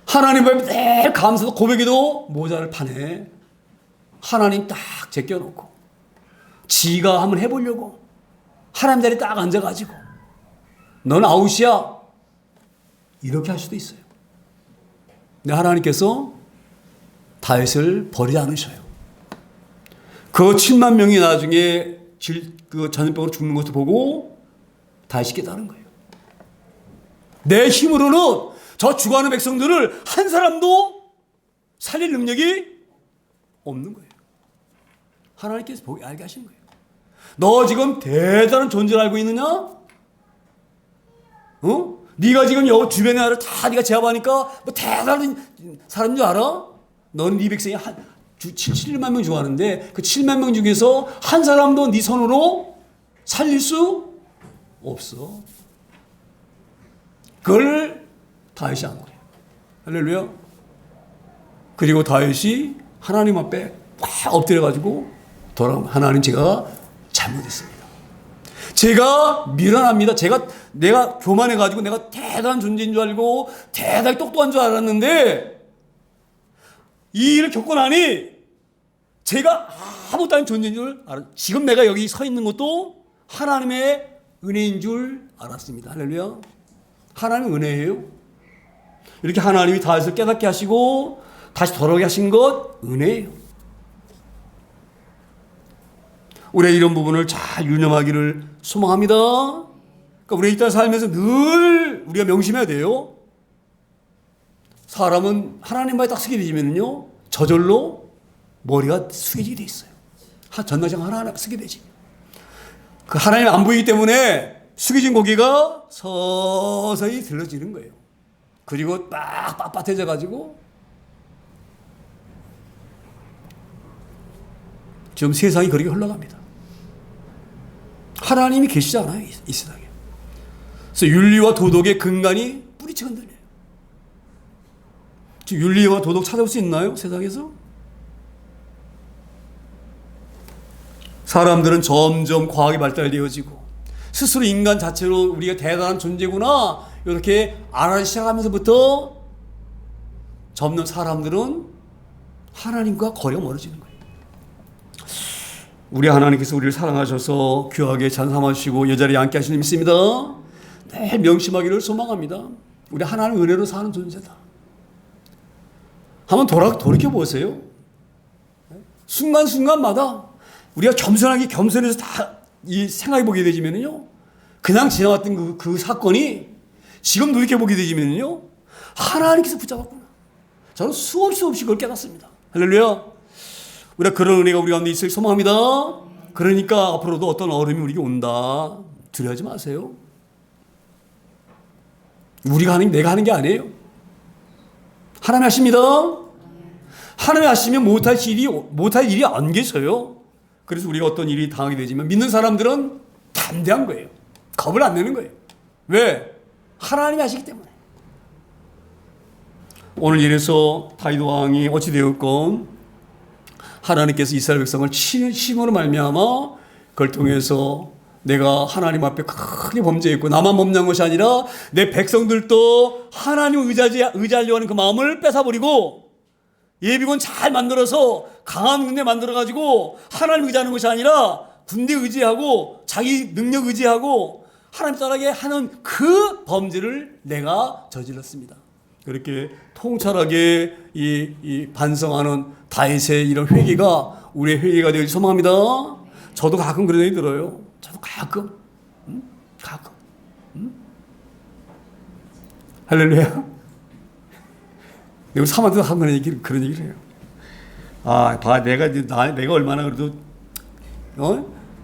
하나님 앞에 늘 감사도 고백에도 모자를 파네. 하나님 딱 제껴놓고 지가 한번 해보려고 하나님 자리에 딱 앉아가지고 넌 아웃이야 이렇게 할 수도 있어요. 근데 하나님께서 다윗을 버리지 않으셔요. 그 7만 명이 나중에 그 전염병으로 죽는 것을 보고 다윗이 깨달은 거예요. 내 힘으로는 저 죽어가는 백성들을 한 사람도 살릴 능력이 없는 거예요. 하나님께서 알게 하신 거예요. 너 지금 대단한 존재를 알고 있느냐? 어? 네가 지금 여기 주변의 나라를 다 네가 제압하니까 뭐 대단한 사람인 줄 알아? 너는 네 백성이 7만 명 좋아하는데 그 7만 명 중에서 한 사람도 네 손으로 살릴 수 없어. 그걸 다윗이 한 거예요. 할렐루야. 그리고 다윗이 하나님 앞에 팍 엎드려가지고 하나님 제가 잘못했습니다. 제가 미련합니다. 내가 교만해가지고 내가 대단한 존재인 줄 알고 대단히 똑똑한 줄 알았는데 이 일을 겪고 나니 제가 아무것도 아닌 존재인 줄 알았어요. 지금 내가 여기 서 있는 것도 하나님의 은혜인 줄 알았습니다. 할렐루야. 하나님의 은혜예요. 이렇게 하나님이 다윗을 깨닫게 하시고 다시 돌아오게 하신 것 은혜예요. 우리가 이런 부분을 잘 유념하기를 소망합니다. 그러니까 우리가 이 땅 살면서 늘 우리가 명심해야 돼요. 사람은 하나님과에 딱 쓰게 되면요 저절로 머리가 숙여지게 돼 있어요. 전나장 하나 쓰게 되지. 그 하나님 안 보이기 때문에 숙여진 고개가 서서히 들러지는 거예요. 그리고 딱 빳빳해져 가지고 지금 세상이 그렇게 흘러갑니다. 하나님이 계시지 않아요, 이 세상에. 그래서 윤리와 도덕의 근간이 뿌리채 흔들려요. 지금 윤리와 도덕 찾아볼 수 있나요, 세상에서? 사람들은 점점 과학이 발달되어지고 스스로 인간 자체로 우리가 대단한 존재구나 이렇게 알아가기 시작하면서부터 점점 사람들은 하나님과 거리가 멀어지는 거예요. 우리 하나님께서 우리를 사랑하셔서 귀하게 잔 삼아주시고 여자리에 앉게 하시는 믿습니다. 늘 명심하기를 소망합니다. 우리 하나님 은혜로 사는 존재다. 한번 돌이켜보세요. 순간순간마다 우리가 겸손해서 다 생각해보게 되지면요, 그냥 지나갔던 그 사건이 지금 돌이켜보게 되지면요, 하나님께서 붙잡았구나. 저는 수없이 그걸 깨닫습니다. 할렐루야. 우리가 그런 은혜가 우리 가운데 있을 소망합니다. 그러니까 앞으로도 어떤 어려움이 우리에게 온다, 두려워하지 마세요. 내가 하는 게 아니에요. 하나님 하십니다. 하나님 하시면 못할 일이 안 계셔요. 그래서 우리가 어떤 일이 당하게 되지만 믿는 사람들은 담대한 거예요. 겁을 안 내는 거예요. 왜? 하나님이 하시기 때문에. 오늘 이래서 다윗 왕이 어찌 되었건 하나님께서 이스라엘 백성을 심으로 말미암아 그걸 통해서 내가 하나님 앞에 크게 범죄했고 나만 범죄한 것이 아니라 내 백성들도 하나님을 의지하려고 하는 그 마음을 뺏어버리고 예비군 잘 만들어서 강한 군대 만들어가지고 하나님 의지하는 것이 아니라 군대 의지하고 자기 능력 의지하고 하나님 따르게 하는 그 범죄를 내가 저질렀습니다. 그렇게 통찰하게 이 반성하는 다윗의 이런 회개가 우리의 회개가 되길 소망합니다. 저도 가끔 그런 생각이 들어요. 저도 가끔. 할렐루야. 내가 사람한테도 한 그런 얘기를 해요. 내가 얼마나 그래도,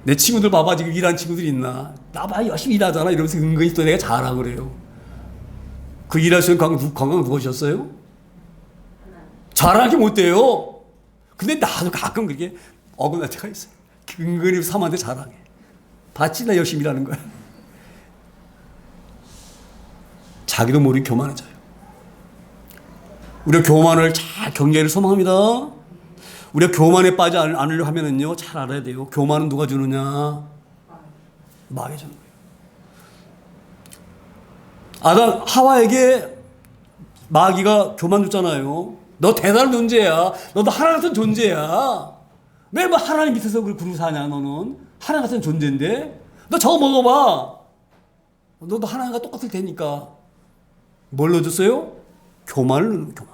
내 친구들 봐봐. 지금 일하는 친구들 있나? 나봐, 열심히 일하잖아. 이러면서 은근히 또 내가 잘하고 그래요. 그 일하시는 건강 누구셨어요? 잘하게 못 돼요. 근데 나도 가끔 그렇게 억울할 때가 있어요. 은근히 사람한테 잘하게. 봤지? 나 열심히 일하는 거야. 자기도 모르게 교만해져요. 우리가 교만을 잘 경계를 소망합니다. 우리가 교만에 빠지 않으려고 하면은요, 잘 알아야 돼요. 교만은 누가 주느냐? 마귀가 주는 거예요. 아담, 하와에게 마귀가 교만 줬잖아요. 너 대단한 존재야. 너도 하나님 같은 존재야. 왜 뭐 하나님 밑에서 그러고 사냐, 너는? 하나님 같은 존재인데? 너 저거 먹어봐. 너도 하나님과 똑같을 테니까. 뭘 넣어줬어요? 교만을 넣는 교만.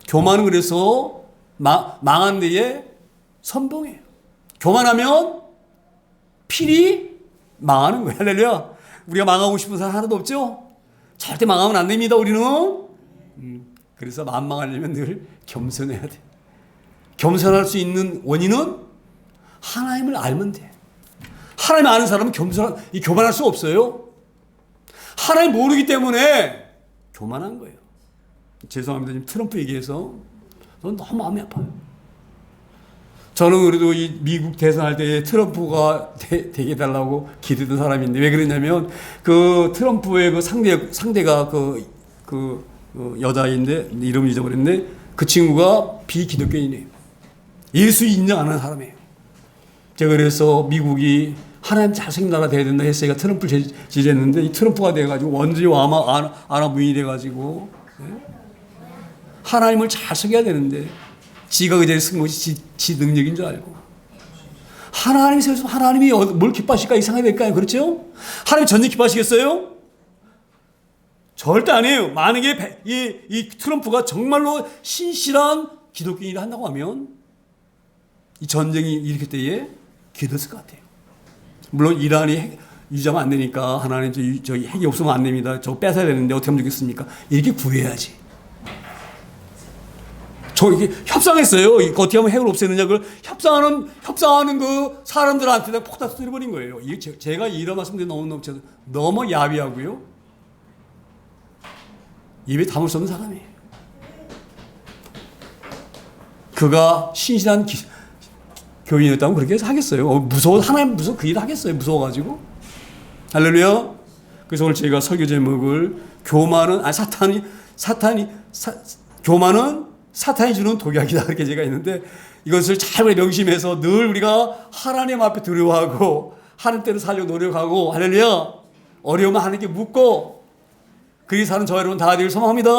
교만은 그래서 망한 데에 선봉이에요. 교만하면 필히 망하는 거예요. 할렐루야. 우리가 망하고 싶은 사람 하나도 없죠? 절대 망하면 안 됩니다, 우리는. 그래서 안 망하려면 늘 겸손해야 돼. 겸손할 수 있는 원인은 하나님을 알면 돼. 하나님 아는 사람은 교만할 수 없어요. 하나님 모르기 때문에 교만한 거예요. 죄송합니다. 지금 트럼프 얘기해서 저는 너무 마음이 아파요. 저는 그래도 이 미국 대선할 때 트럼프가 되게 해달라고 기대던 사람인데 왜 그러냐면 그 트럼프의 그 상대가 그 여자인데 이름을 잊어버렸는데 그 친구가 비기독교인이에요. 예수 인정 안 하는 사람이에요. 제가 그래서 미국이 하나님 잘생긴 나라 돼야 된다 했으니까 트럼프를 지지했는데 이 트럼프가 돼가지고 원주의 아나 부인이 돼가지고 하나님을 잘 섬겨야 되는데 지가 그 자리에 쓴 것이 지 능력인 줄 알고 하나님이 세워서 하나님이 뭘 기뻐하실까 이상하게 될까요? 그렇죠? 하나님 전쟁 기뻐하시겠어요? 절대 아니에요. 만약에 이 트럼프가 정말로 신실한 기독교인을 한다고 하면 이 전쟁이 일으킬 때에 기도했을 것 같아요. 물론 이란이 유지하면 안 되니까 하나님 저기 핵이 없으면 안 됩니다. 저거 뺏어야 되는데 어떻게 하면 좋겠습니까? 이렇게 구해야지. 저 이게 협상했어요. 이거 어떻게 하면 핵을 없애느냐 그걸 협상하는 그 사람들한테 폭탄 쏘려버린 거예요. 이게 제가 이런 말씀드린 너무 야비하고요. 입에 담을 수 없는 사람이에요. 그가 신실한 교인이었다면 그렇게 하겠어요. 무서워, 하나님 무서워, 그 일을 하겠어요. 무서워가지고. 할렐루야. 그래서 오늘 저희가 설교 제목을 교만은 사탄이 주는 독약이다. 그렇게 제가 있는데 이것을 잘 명심해서 늘 우리가 하나님 앞에 두려워하고 하나님 대로 살려고 노력하고 할렐루야. 어려우면 하나님께 묻고 그리 사는 저 여러분 다 되길 소망합니다.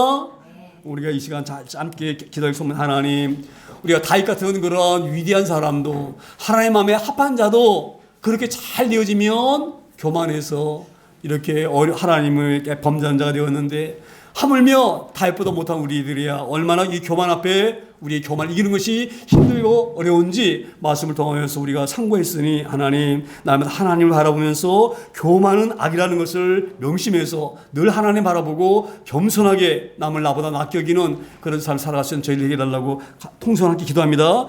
우리가 이 시간 함께 기도할 수 없는 하나님, 우리가 다윗 같은 그런 위대한 사람도 하나님 마음에 합한 자도 그렇게 잘 되어지면 교만해서 이렇게 하나님을 범죄한 자가 되었는데 하물며 다윗보다 못한 우리들이야 얼마나 이 교만 앞에 우리의 교만을 이기는 것이 힘들고 어려운지 말씀을 통하여서 우리가 상고했으니 하나님 나는 하나님을 바라보면서 교만은 악이라는 것을 명심해서 늘 하나님 바라보고 겸손하게 남을 나보다 낫게 여기는 그런 삶을 살아갈 수 있는 저희를 해달라고 통성하게 기도합니다.